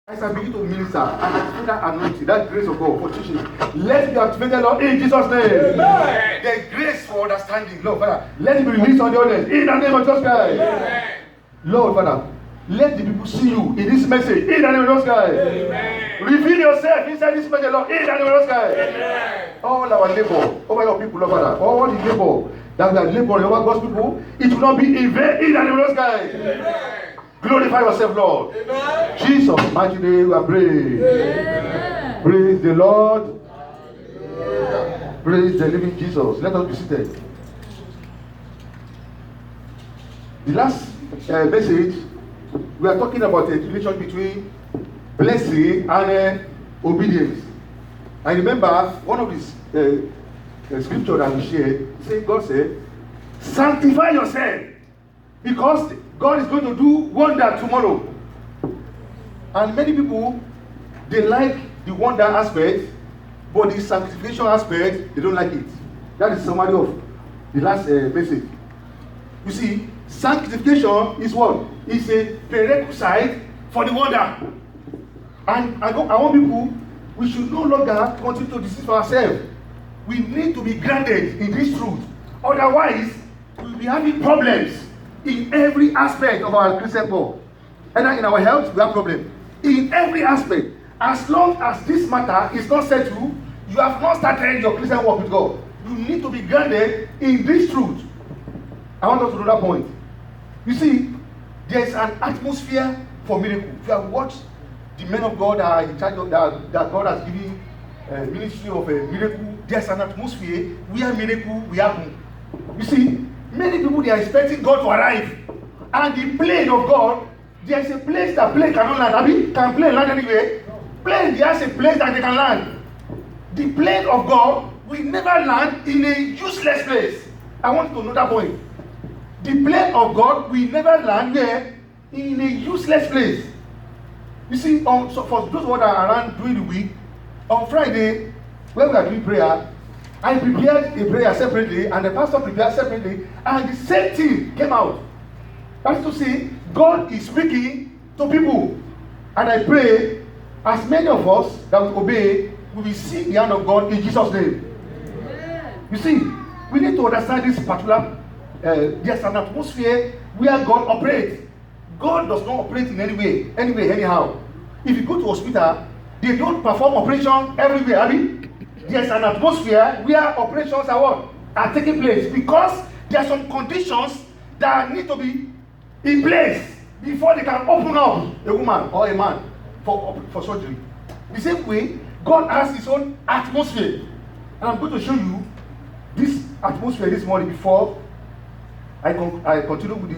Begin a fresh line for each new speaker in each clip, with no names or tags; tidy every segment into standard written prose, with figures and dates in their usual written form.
As I begin to minister, and I feel that anointing, that grace of God for teaching, let it be activated, Lord, in Jesus' name. Amen. The grace for understanding, Lord, Father, let it be released on the audience in the name of Jesus Christ. Amen. Lord, Father, let the people see you in this message in the name of Jesus Christ. Amen. Reveal yourself inside this message, Lord, in the name of Jesus Christ. Amen. All our labor over your people, Lord, Father, all the labor that we are laboring over God's people, it will not be in vain in the name of Jesus Christ. Amen. Glorify yourself, Lord. Amen. Jesus, mighty name, we are praying. Amen. Praise the Lord. Amen. Praise the living Jesus. Let us be seated. The last message, we are talking about the relation between blessing and obedience. I remember one of these scripture that we shared, God said, sanctify yourself, because God is going to do wonder tomorrow. And many people, they like the wonder aspect, but the sanctification aspect, they don't like it. That is summary of the last message. You see, sanctification is what? It's a prerequisite for the wonder. And I want people, we should no longer continue to deceive ourselves. We need to be grounded in this truth. Otherwise, we'll be having problems in every aspect of our Christian walk. Either in our health, we have problems. In every aspect. As long as this matter is not settled, you have not started your Christian walk with God. You need to be grounded in this truth. I want us to know that point. You see, there is an atmosphere for miracle. If you have watched the men of God that are in charge of that God has given ministry of a miracle, there's an atmosphere where miracle will happen. You see, many people, they are expecting God to arrive. And the plane of God, there is a place that plane cannot land. I mean, can plane land anywhere? Plane, there is a place that they can land. The plane of God will never land in a useless place. I want you to know that point. The plane of God will never land there in a useless place. You see, so for those who are around during the week, on Friday, when we are doing prayer, I prepared a prayer separately, and the pastor prepared separately, and the same thing came out. That's to say, God is speaking to people. And I pray, as many of us that will obey, we will see the hand of God in Jesus' name. Amen. You see, we need to understand this particular, there's an atmosphere where God operates. God does not operate in any way, anyhow. If you go to hospital, they don't perform operation everywhere. I mean, there's an atmosphere where operations are taking place, because there are some conditions that need to be in place before they can open up a woman or a man for surgery. The same way, God has his own atmosphere. And I'm going to show you this atmosphere this morning before I continue with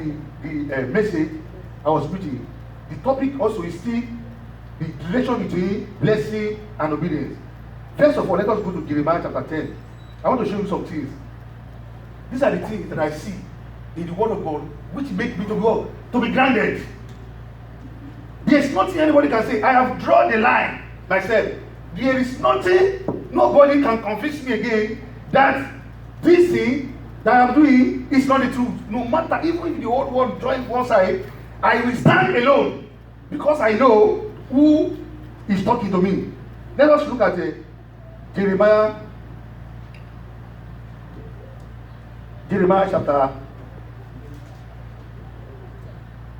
the message I was preaching. The topic also is still the relation between blessing and obedience. First of all, let us go to Jeremiah chapter 10. I want to show you some things. These are the things that I see in the word of God, which make me to be grounded. There's nothing anybody can say. I have drawn the line myself. There is nothing, nobody can convince me again that this thing that I'm doing is not the truth. No matter, even if the whole world joins one side, I will stand alone, because I know who is talking to me. Let us look at Jeremiah chapter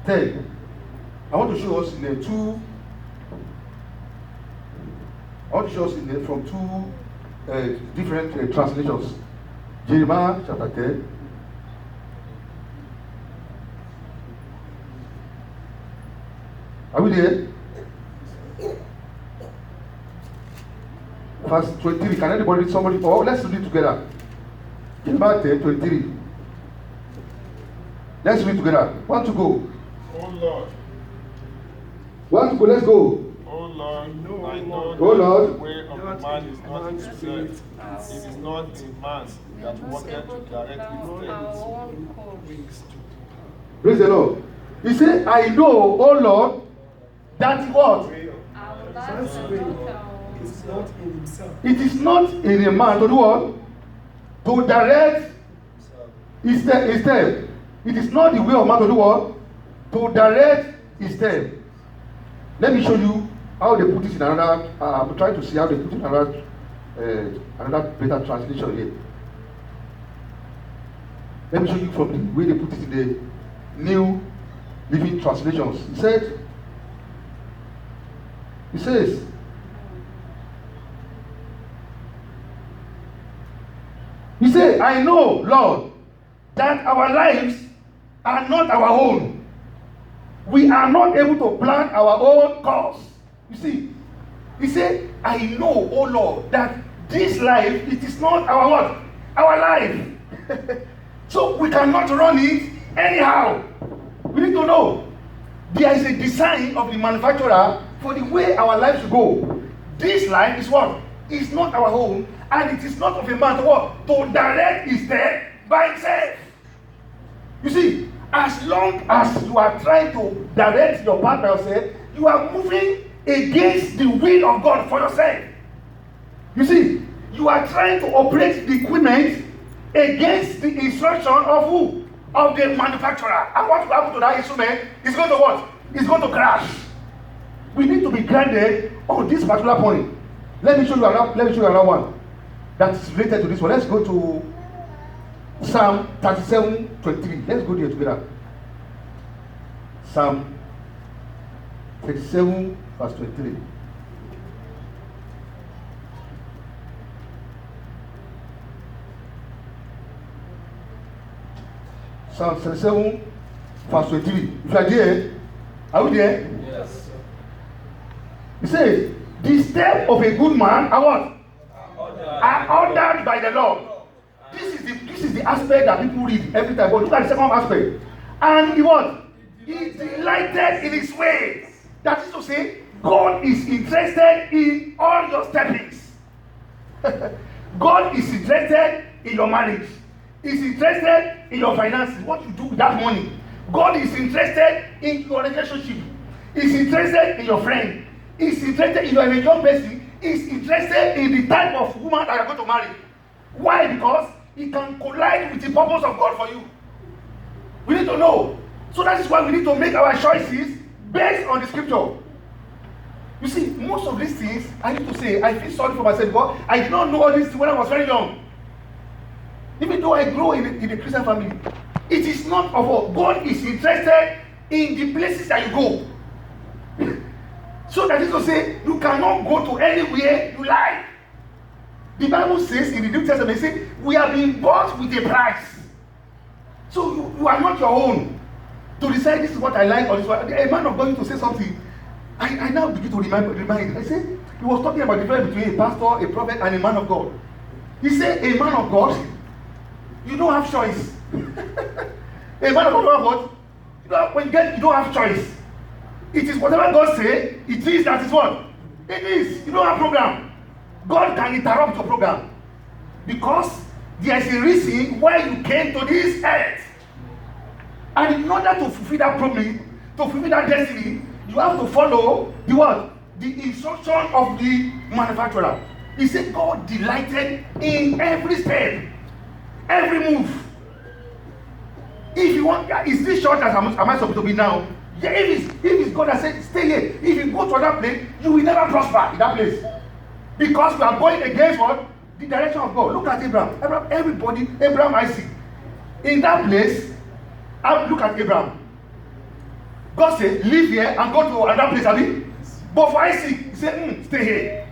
10. I want to show us from two different translations. Jeremiah chapter 10. Are we there? Verse 23. Can anybody read somebody? Oh, let's read it together. Jeremiah 10, 23. Let's read together. One to go.
Oh Lord.
One to go, let's go.
Oh Lord, I know
oh Lord,
the way of man is not in himself. It is not in man that wanted to direct his steps.
Praise the Lord. He said, I know, oh Lord, that what? It is not in a man to do what? To direct his step. It is not the way of man to do what? To direct his step. Let me show you how they put it in another. I'm trying to see how they put it in another better translation here. Let me show you from the way they put it in the New Living Translations. He says, I know, Lord, that our lives are not our own. We are not able to plan our own course. You see, he said, I know, oh Lord, that this life, it is not our what? Our life. So we cannot run it anyhow. We need to know there is a design of the manufacturer for the way our lives should go. This life is what? It's not our own, and it is not of a man to what? To direct his step by himself. You see, as long as you are trying to direct your path by yourself, you are moving against the will of God for yourself. You see, you are trying to operate the equipment against the instruction of who? Of the manufacturer. And what will happen to that instrument is going to what? It's going to crash. We need to be grounded on this particular point. Let me show you another one that is related to this one. Let's go to Psalm 37:23. Let's go there together. Psalm 37 verse 23. Psalm 37 verse 23. If you are there, are we there?
Yes.
He says, the steps of a good man are what? Are ordered by the Lord. This is the aspect that people read every time. But look at the second aspect. And he what? He delighted in his ways. That is to say, God is interested in all your steppings. God is interested in your marriage. He's interested in your finances, what you do with that money. God is interested in your relationship. He's interested in your friend. He's interested in your young person. He's interested in the type of woman that you're going to marry. Why? Because he can collide with the purpose of God for you. We need to know. So that is why we need to make our choices based on the scripture. You see, most of these things, I need to say, I feel sorry for myself because I did not know all these things when I was very young. Even though I grow in a Christian family, it is not of all. God is interested in the places that you go. So that is to say, you cannot go to anywhere you like. The Bible says in the New Testament, it says, we have been bought with a price. So you are not your own to decide this is what I like or this one. A man of God used to say something. I now begin to remind. I said, he was talking about the difference between a pastor, a prophet, and a man of God. He said, a man of God, you don't have choice. A man of God, what? When you don't have choice. It is whatever God says, it is that is what? It is. You don't have program. God can interrupt your program. Because there is a reason why you came to this earth. And in order to fulfill that promise, to fulfill that destiny, you have to follow the what? The instruction of the manufacturer. He said God delighted in every step, every move. If you want, is this church as am I supposed to be now? Yeah, if it's God that said stay here, if you go to another place, you will never prosper in that place. Because we are going against what? The direction of God. Look at Abraham. Abraham, Isaac. In that place, look at Abraham. God said, leave here and go to another place, Abi. But for Isaac, he said, stay here.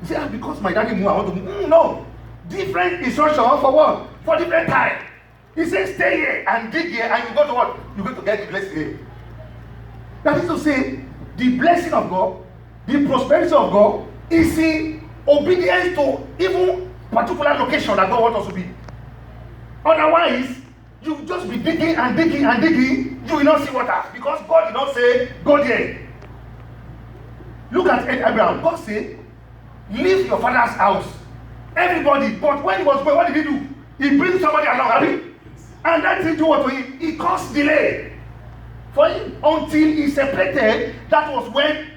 He said, because my daddy moved, I want to move. No. Different instruction for what? For different time. He said, stay here and dig here, and you go to what? You're going to get the blessing here. That is to say, the blessing of God, the prosperity of God, is in obedience to even particular location that God wants us to be. Otherwise, you just be digging and digging and digging, you will not see water because God did not say, go there. Look at Abraham. God said, leave your father's house. Everybody, but when he was going, what did he do? He brings somebody along, Abi. And that thing do what to him? It caused delay for him until he separated. That was when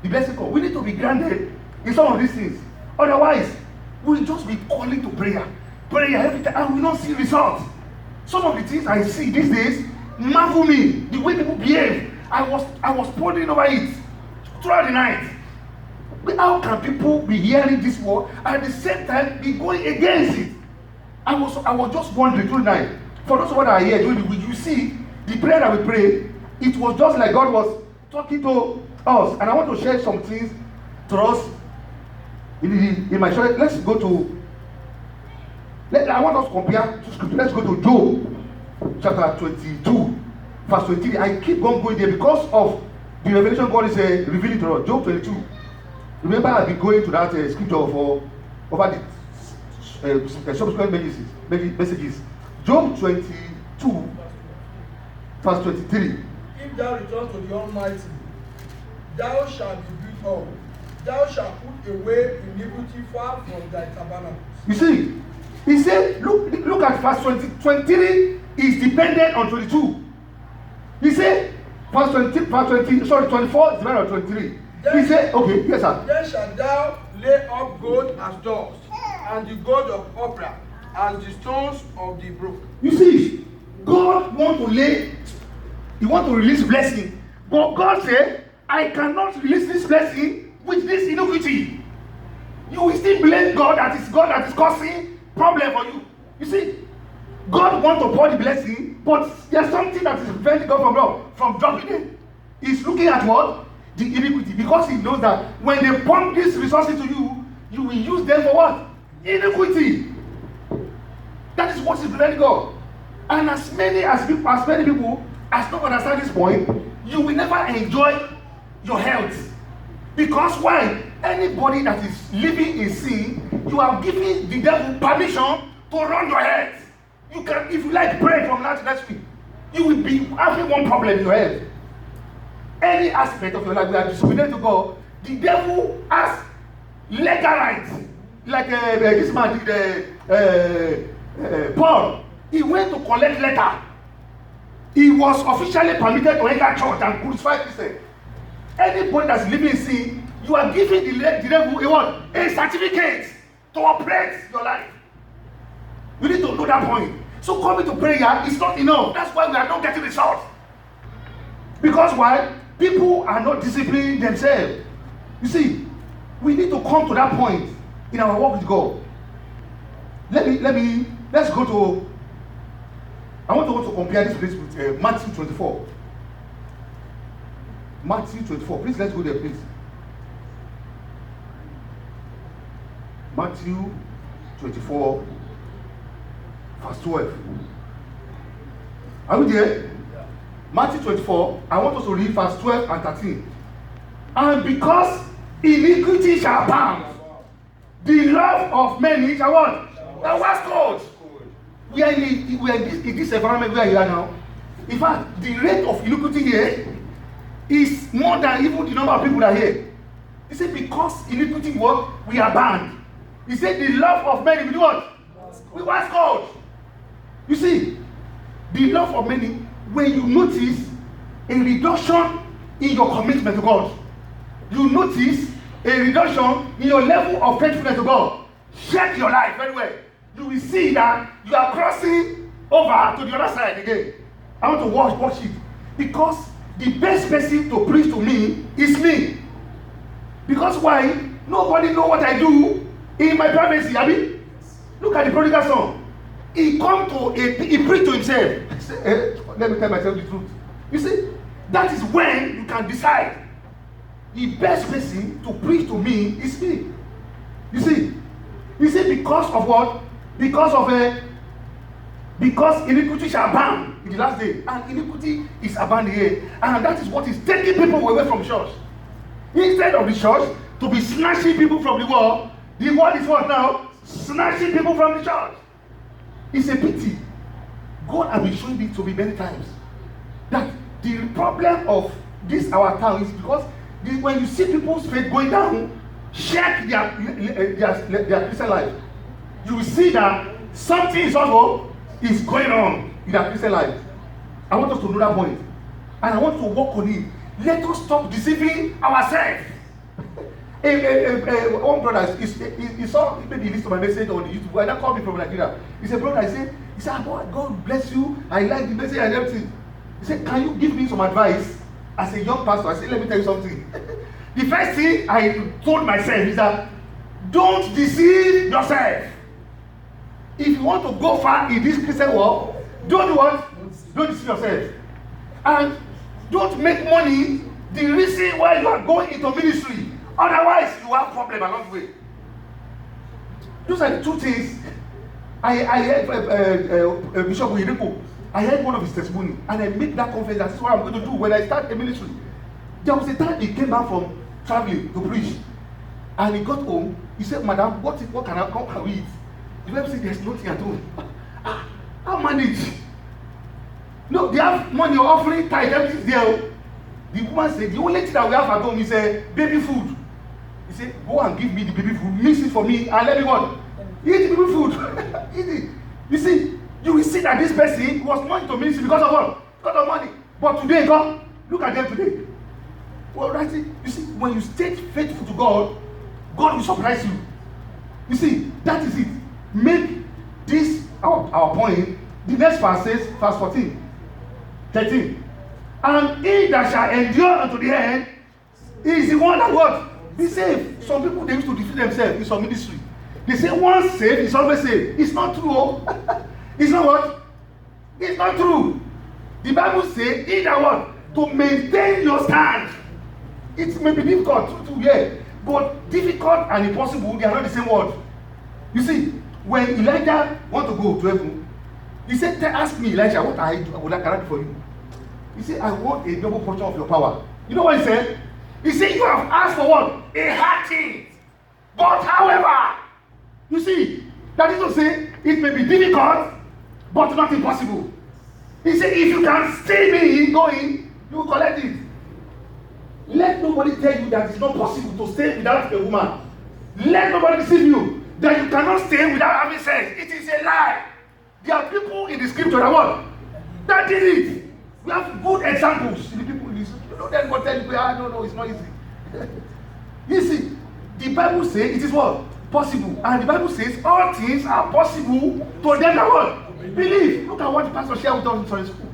the blessing comes. We need to be grounded in some of these things. Otherwise, we'll just be calling to prayer every time, and we don't see results. Some of the things I see these days marvel me. The way people behave, I was pondering over it. throughout the night. But how can people be hearing this word and at the same time be going against it? I was just wondering through the night. For those of us that are here during the week, you see the prayer that we pray, it was just like God was talking to us. And I want to share some things to us in my church. Let's go to. I want us to compare to scripture. Let's go to Job chapter 22, verse 23. I keep on going there because of the revelation God is revealing to us. Job 22. Remember, I've been going to that scripture for over the subsequent messages. Job 22, verse 23.
If thou return to the Almighty, thou shalt be built up. Thou shalt put away iniquity far from thy tabernacles.
You see, he said, look at verse 23 is dependent on 22. He said, verse 24 is dependent on 23. He said, okay, yes, sir.
Then shalt thou lay up gold as dust, and the gold of Ophir as the stones of the brook.
You see, God wants to release blessing. But God said, I cannot release this blessing with this iniquity. You will still blame God that is causing problem for you. You see, God wants to pour the blessing, but there's something that is preventing God from dropping it. He's looking at what? The iniquity. Because he knows that when they pump these resources to you, you will use them for what? Iniquity. That is what is preventing God. And as many people as don't understand this point, you will never enjoy your health. Because why? Anybody that is living in sin, you are giving the devil permission to run your head. You can, if you like, pray from now to next week. You will be having one problem in your head. Any aspect of your life we are disobedient to God, the devil has legal rights. Like this man did, Paul. He went to collect letter. He was officially permitted to enter church and crucify Christians. Anybody that's living in sin, you are giving the devil a what? A certificate to operate your life. You need to know that point. So coming to prayer is not enough. That's why we are not getting results. Because why? People are not disciplining themselves. You see, we need to come to that point in our walk with God. Let's go to, I want to compare this place with Matthew 24. Matthew 24. Please, let's go there, please. Matthew 24, verse 12. Are we there? Matthew 24, I want us to read verse 12 and 13. And because iniquity shall abound, the love of many shall what? Shall wax cold. We are in this environment where you are now. In fact, the rate of iniquity here is more than even the number of people that are here. He said, because iniquity what? We are banned. He said, the love of many will do what? We wax cold. You see, the love of many, when you notice a reduction in your commitment to God, you notice a reduction in your level of faithfulness to God, check your life very well. You will see that you are crossing over to the other side again. I want to watch it. Because the best person to preach to me is me. Because why? Nobody know what I do in my privacy. I mean, look at the prodigal son. He preached to himself. He said, let me tell myself the truth. You see, that is when you can decide. The best person to preach to me is me. You see, because of what? Because iniquity shall abound in the last day, and iniquity is abounding here, and that is what is taking people away from church. Instead of the church to be snatching people from the world is what now? Snatching people from the church. It's a pity. God has been showing it to me many times that the problem of this our town is because when you see people's faith going down, check their Christian life. You will see that something is going on in their Christian life. I want us to know that point, and I want to work on it. Let us stop deceiving ourselves. One brother, he saw maybe he listened to my message on YouTube. And that called me from Nigeria. He said, brother, he said, God bless you. I like the message and everything. He said, can you give me some advice as a young pastor? I said, let me tell you something. The first thing I told myself is that don't deceive yourself. If you want to go far in this Christian world, don't do what? Don't deceive yourself. And don't make money the reason why you are going into ministry. Otherwise, you have problem along the way. Those are the two things. I heard Bishop Uyiriko. I heard one of his testimony, and I made that confession. That's what I'm going to do when I start a ministry. There was a time he came back from traveling to preach, and he got home. He said, "Madam, what can we eat?" The wife said, "There's nothing at home." I'll manage. No, they have money offering, tithe, everything's there. The woman said, "The only thing that we have at home is baby food." He said, "Go and give me the baby food, mix it for me, and let me what? Eat the baby food." Eat it. You see, you will see that this person was not into ministry because of what? Because of money. But today, God, look at them today. Well, right? You see, when you stay faithful to God, God will surprise you. You see, that is it. Make this our point. The next verse says, verse 14, 13. And he that shall endure unto the end is the one that what? Be saved. Some people, they used to defeat themselves in some ministry. They say once saved is always saved. It's not true. Oh. It's not what? It's not true. The Bible says, he that what? To maintain your stand. It may be difficult to hear, but difficult and impossible, they are not the same word. You see, when Elijah want to go to heaven, he said, "Ask me, Elijah, what I can do for you." He said, "I want a double portion of your power." You know what he said? He said, "You have asked for what? A hard thing. But however," you see, that is to say, it may be difficult, but not impossible. He said, if you can stay me going, you will collect it. Let nobody tell you that it's not possible to stay without a woman. Let nobody deceive you that you cannot stay without having sex. It is a lie. There are people in the scripture that what? That did it. We have good examples in the people in this. You know, then go tell you, no, it's not easy. You see, the Bible says it is what? Possible. And the Bible says all things are possible to them that what? Believe. Look at what the pastor shared with us in Sunday school.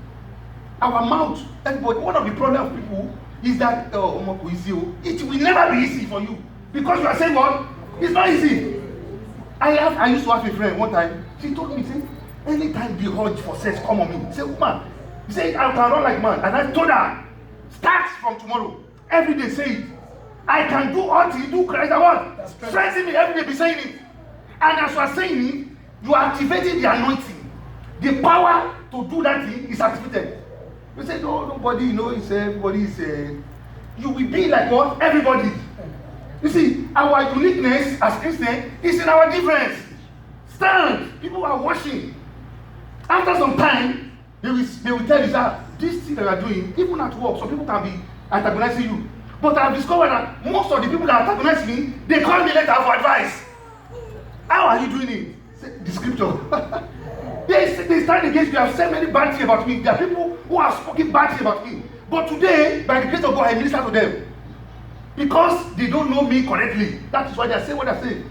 Our mouth, everybody, one of the problems of people is that it will never be easy for you. Because you are saying what? It's not easy. I used to have a friend one time. She told me, say, anytime the urge for sex come on me, say, woman, he said, I can run like man. And I told her, start from tomorrow. Every day say it. I can do all things, do Christ and what? Strengthen me every day, be saying it. And as you are saying it, you are activating the anointing. The power to do that thing is activated. You say, no, nobody, everybody is, you will be like what? Everybody. You see, our uniqueness as Christians is in our difference. Stand. People are watching. After some time, they will tell you that this thing that you are doing, even at work, some people can be antagonizing you. But I've discovered that most of the people that antagonize me, they call me later for advice. How are you doing it? The scripture. They stand against me. I've said many bad things about me. There are people who have spoken bad things about me. But today, by the grace of God, I minister to them. Because they don't know me correctly. That is why they say what I say.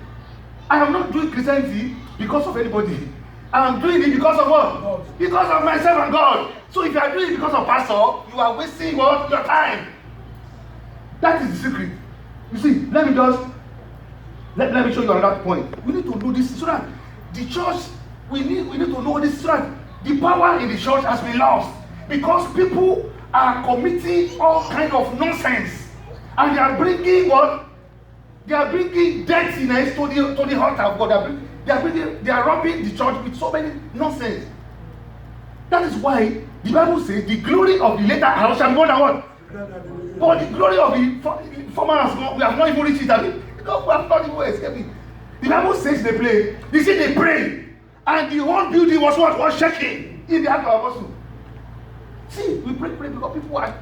I am not doing Christianity because of anybody. I am doing it because of what? God. Because of myself and God. So if you are doing it because of pastor, you are wasting what? Your time. That is the secret. You see, let me show you another point. We need to know this so that the church, we need to know this so that the power in the church has been lost. Because people are committing all kind of nonsense. And they are bringing what? They are bringing dirtiness to the altar of God. They are robbing the church with so many nonsense. That is why the Bible says the glory of the later house shall be more than what? But the glory of the former has gone. We have not even reached it. Because we have not even escaped it. The Bible says they play. They say they pray. And the whole building was what? Was shaking in the act of apostle. See, we pray because people are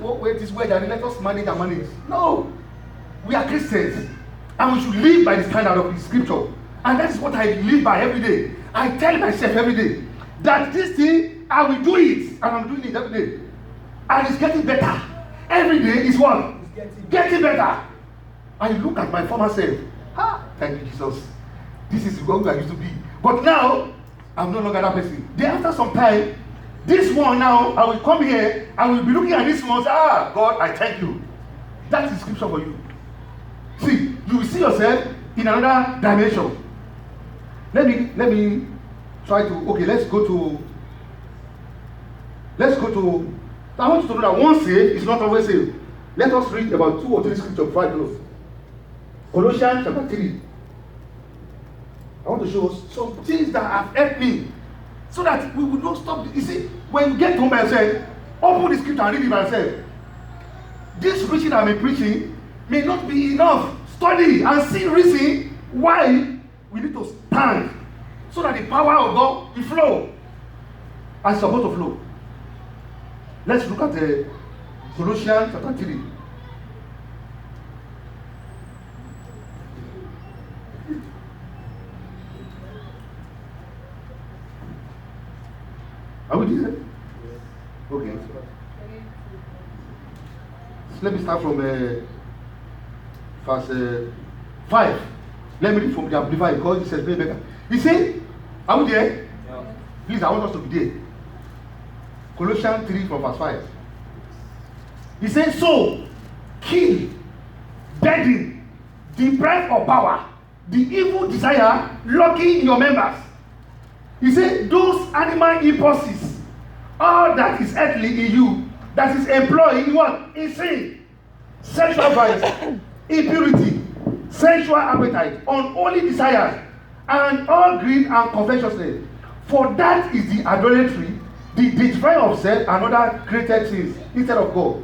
wait this way that let us manage and manage. No. We are Christians. And we should live by the standard of the scripture. And that is what I live by every day. I tell myself every day that this thing, I will do it. And I'm doing it every day. And it's getting better. Every day is what? Getting better. I look at my former self. Thank you, Jesus. This is who I used to be. But now, I'm no longer that person. Then after some time, this one now, I will come here, I will be looking at this one and say, God, I thank you. That is scripture for you. See, you will see yourself in another dimension. Let me try to, okay, let's go to, I want you to know that one saved is not always saved. Let us read about 2 or 3 scriptures before I close. Colossians chapter 3. I want to show us some things that have helped me so that we will not stop. You see, when you get home by yourself, open the scripture and read it by yourself. This preaching I've been preaching may not be enough. Study and see reason why we need to stand so that the power of God will flow and it's supposed to flow. Let's look at Colossians chapter 3. Are we there? Okay. So let me start from verse 5. Let me read from the Amplified because it says very better. He said, are we there? Yeah. Please, I want us to be there. Colossians 3 from verse 5. He says, so, kill, deaden, deprive of power, the evil desire lurking in your members. He said, those animal impulses, all that is earthly in you, that is employed in what? In sin, sexual vice, impurity, sensual appetite, unholy desires, and all greed and covetousness. For that is the idolatry, the destroying of self and other created things instead of God.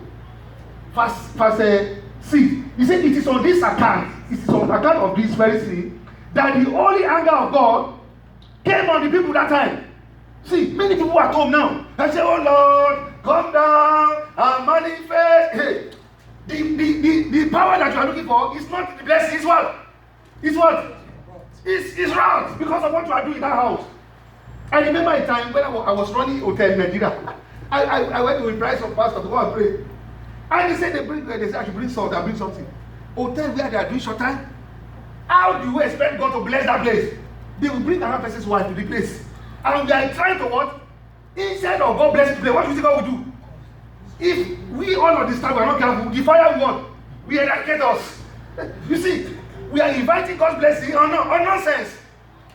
Verse 6. He said, it is on this account, it is on account of this very sin, that the holy anger of God came on the people that time. See, many people at home now. They say, oh Lord, come down and manifest. Hey, the power that you are looking for is not the blessing, it's what? It's what? It's wrath because of what you are doing in that house. I remember a time when I was running a hotel in Nigeria. I went to invite some pastor to go and pray. And they said they said I should bring salt and bring something. Hotel where they are doing short time. How do you expect God to bless that place? They will bring another person's wife to the place. And we are trying to what? Instead of God bless the place, what do you think God will do? If we all understand we are not careful, the fire will what? We eradicate us. You see, we are inviting God's blessing on nonsense.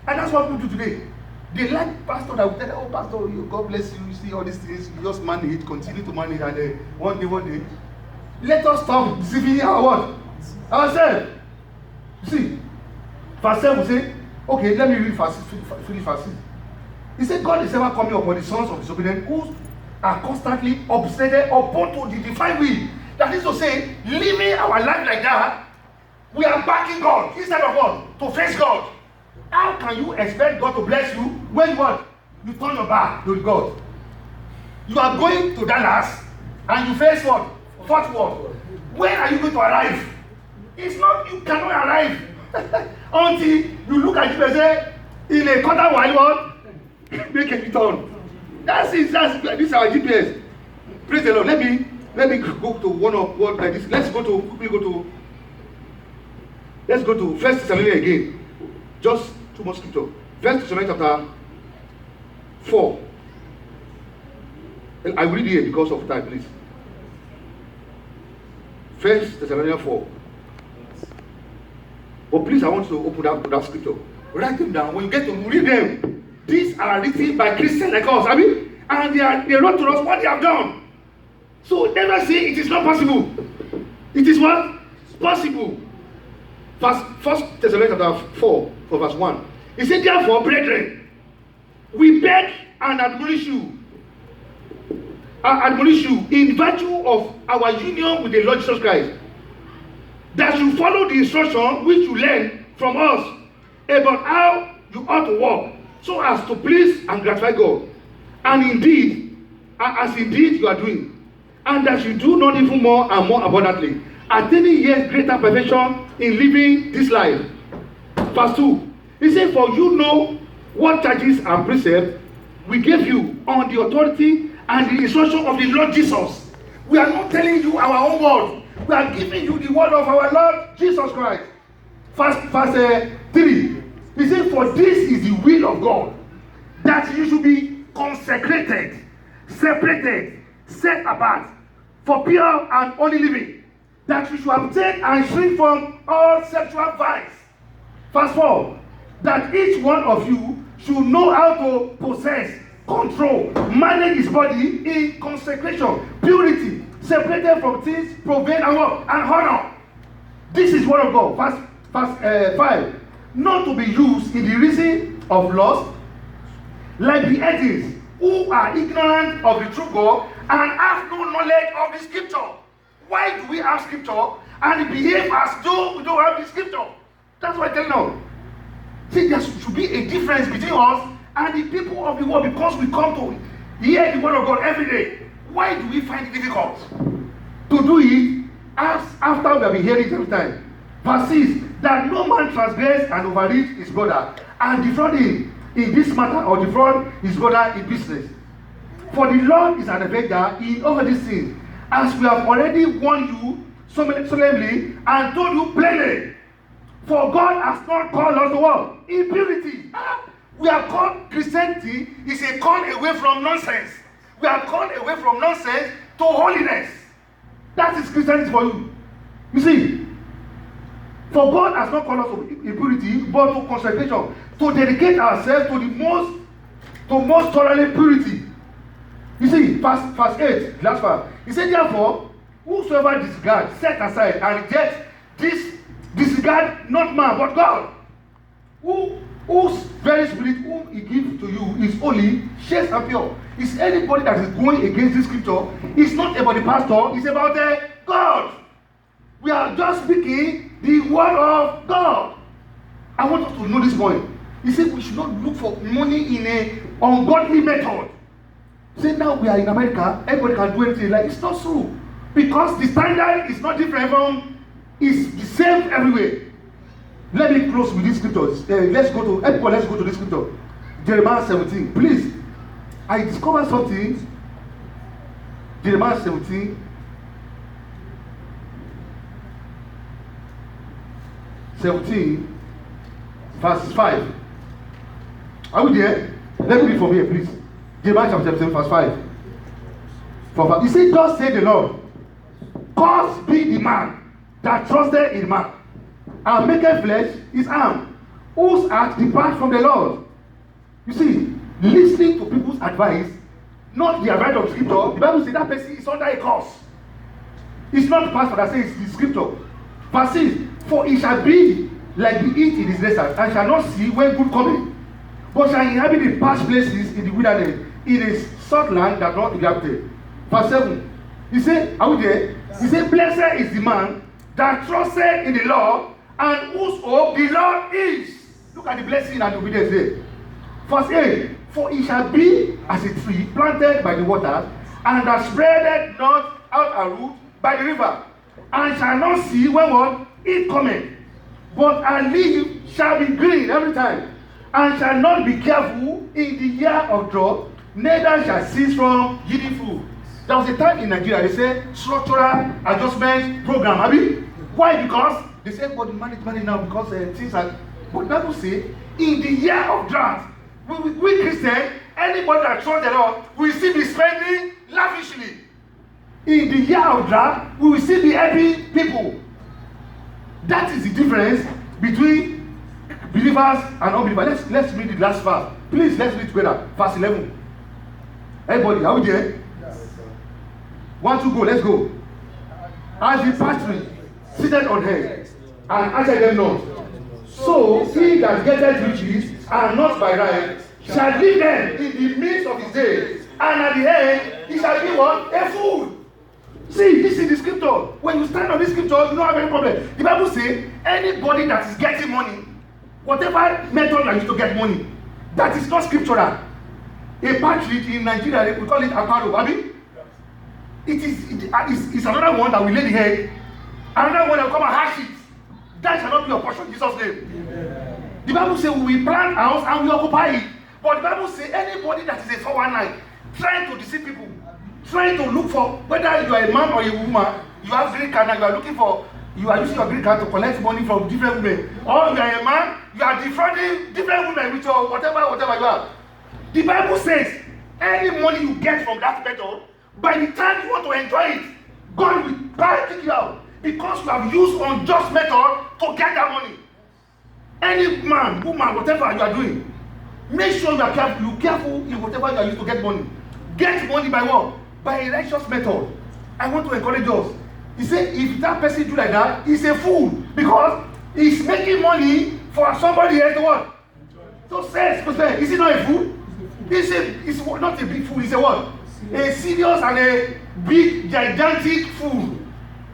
And that's what people do today. They like pastor that will tell them, oh pastor, God bless you, you see all these things, you just manage, continue to manage, and one day, let us stop deceiving our what? Ourselves. You see, verse 7 will say, okay, let me read verse 6. He said, God is ever coming upon the sons of disobedience who are constantly obsessed upon to the divine will. That is to say, living our life like that, we are backing God instead of what? To face God. How can you expect God to bless you when what? You turn your back to God. You are going to Dallas and you face what? Fort Worth. When are you going to arrive? It's not, you cannot arrive until you look at you and say, in a quarter while what? Make a return. This is our GPS. Praise the Lord. Let me go to one like this. Let's go to 1 Thessalonians again. Just 2 more scripture. 1 Thessalonians chapter 4. I will read here because of time, please. 1 Thessalonians 4. But please, I want you to open that scripture. Write them down. When you get to read them, these are written by Christians like us, and they wrote to us what they have done. So never say it is not possible. It is what? Possible. 1 Thessalonians chapter 4, verse 1. He said, therefore, brethren, we beg and admonish you in virtue of our union with the Lord Jesus Christ, that you follow the instruction which you learn from us about how you ought to walk, so as to please and gratify God, and indeed, as indeed you are doing, and that you do not even more and more abundantly, attaining yet greater perfection in living this life. Verse 2. He said, for you know what charges and precepts we gave you on the authority and the instruction of the Lord Jesus. We are not telling you our own word. We are giving you the word of our Lord Jesus Christ. Verse 3. He said, for this is the will of God, that you should be consecrated, separated, set apart, for pure and holy living, that you should abstain and shrink from all sexual vice. Verse 4, that each one of you should know how to possess, control, manage his body in consecration, purity, separated from things profane and what? And honor. This is word of God. Verse 5, not to be used in the reason of lust, like the atheists, who are ignorant of the true God and have no knowledge of the scripture. Why do we have scripture and behave as though we don't have the scripture? That's what I tell you now. See, there should be a difference between us and the people of the world, because we come to hear the word of God every day. Why do we find it difficult to do it after we have been hearing it every time? Verse 6, that no man transgress and overreach his brother and defraud him in this matter, or defraud his brother in business. For the Lord is an avenger in all these things, as we have already warned you solemnly and told you plainly. For God has not called us to what? Impurity. We are called Christianity is a call away from nonsense. We are called away from nonsense to holiness. That is Christianity for you. You see, for God has not called us to impurity, but to consecration, to dedicate ourselves to most thoroughly purity. You see, verse 8, last verse. He said, therefore, whosoever disregard, set aside, and reject this, disregard not man, but God, whose very spirit whom he gives to you is holy, chaste, and pure. Is anybody that is going against this scripture, it's not about the pastor, it's about God. We are just speaking the word of God. I want us to know this point. He said we should not look for money in an ungodly method. Say now we are in America, everybody can do anything. Like, it's not true. Because the standard is not different from, it's the same everywhere. Let me close with these scriptures. Let's go to this scripture. Jeremiah 17. Please. I discovered something. Jeremiah 17. 17. Verse 5. Are we there? Let me read from here, please. Jeremiah chapter 17, verse 5. You see, thus say the Lord, cursed be the man that trusted in man, and maketh flesh his arm, whose heart depart from the Lord. You see, listening to people's advice, not the advice of scripture, the Bible says that person is under a curse. It's not the pastor that says it's the scripture. Verse 6, for it shall be like the heat in his desert, and shall not see when good coming, but shall inhabit the parched places in the wilderness, in a salt land that not be habited. Verse 7, he said, are we there? He said, blessed is the man that trusted in the Lord, and whose hope the Lord is. Look at the blessing and obedience there. Verse 8, for it shall be as a tree planted by the waters, and that spreadeth not out a root by the river, and shall not see when what? It cometh, but a leaf shall be green every time, and shall not be careful in the year of drought, neither shall cease from yielding fruit. There was a time in Nigeria, they said structural adjustment program. Abi? Why? Because they said, but manage now because things are. But the Bible say, in the year of drought, we Christians, anybody that trusts the Lord, will still be spending lavishly. In the year of drought, we will still be helping people. That is the difference between believers and unbelievers. Let's read the last verse. Please, let's read together. Verse 11. Everybody, are we there? Yes. 1, 2, go, let's go. As the pasture seated on her, and answered them not. So he that getteth riches, and not by right, shall leave them in the midst of his days, and at the end he shall be what? A fool. See, this is the scripture. When you stand on this scripture, you don't have any problem. The Bible says, anybody that is getting money, whatever method that is to get money, that is not scriptural. A partridge in Nigeria, we call it aparo, abi? It's another one that will lay the head, another one that will come and hatch it. That shall not be your portion in Jesus' name. Amen. The Bible says we plant a house and we occupy it. But the Bible says anybody that is a 419, trying to deceive people, trying to look for whether you are a man or a woman, you have green card and you are looking for, you are using your green card to collect money from different women, or you are a man, you are defrauding different women with your whatever you have. The Bible says any money you get from that method, by the time you want to enjoy it, God will kick you out. because you have used unjust method to get that money. Any man, woman, whatever you are doing, make sure you are careful. You careful in whatever you are used to get money. Get money by what? By a righteous method. I want to encourage us. He said, if that person do like that, he's a fool because he's making money for somebody else to what? So says, is he not a fool? He's not a big fool. He's a what? A serious and a big, gigantic fool.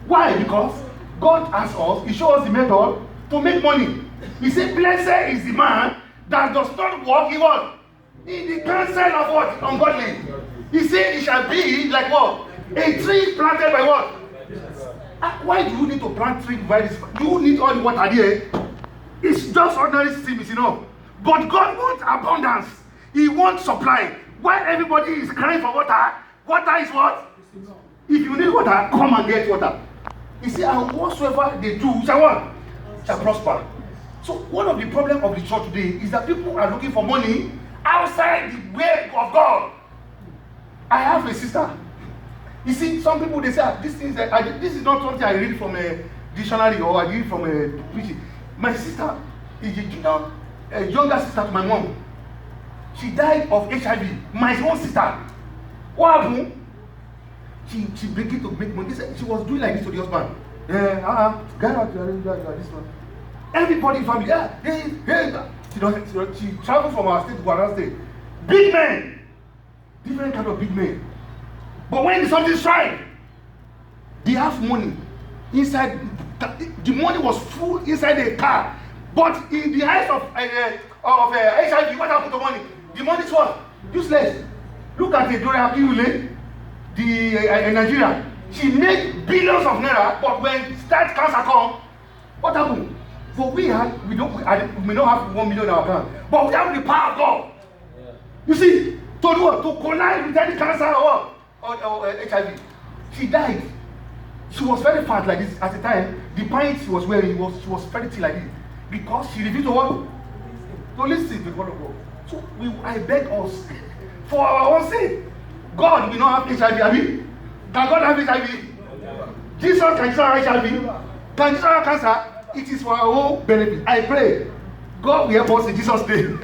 Why? Because God asks us, He shows us the method to make money. He said, blessed is the man that does not walk in what? In the counsel of what? Ungodly. He said, it shall be like what? A tree planted by what? Why do you need to plant tree by this? You need all the water there. It's just ordinary stream, is enough. But God wants abundance. He wants supply. While everybody is crying for water, water is what? If you need water, come and get water. He said, and whatsoever they do shall what? Shall prosper. So one of the problems of the church today is that people are looking for money outside the way of God. I have a sister. You see, some people they say this is not something I read from a dictionary or I read from a preaching. My sister is a younger sister to my mom. She died of HIV. My own sister. What happened? She began to make money. She was doing like this to the husband. Get out this one. Everybody family, she traveled from our state to another state. Big men, different kind of big men. But when something strike, they have money inside. The money was full inside the car. But in the eyes of HIV, what happened to money? The money is what? Useless. Look at the Dora Akiule, in Nigeria. She made billions of naira, but when that cancer come, what happened? So we may not have 1 million in our account, but we have the power of God. Yeah. You see, to do what? To collide with any cancer or HIV. She died. She was very fat like this at the time. The pants she was wearing she was very thin like this because she refused to what? To listen to the word of God. So I beg us for our own sake. God will not have HIV. Can God have HIV? Jesus can cure HIV. Can cure cancer? It is for our own benefit. I pray God will help us in Jesus' name.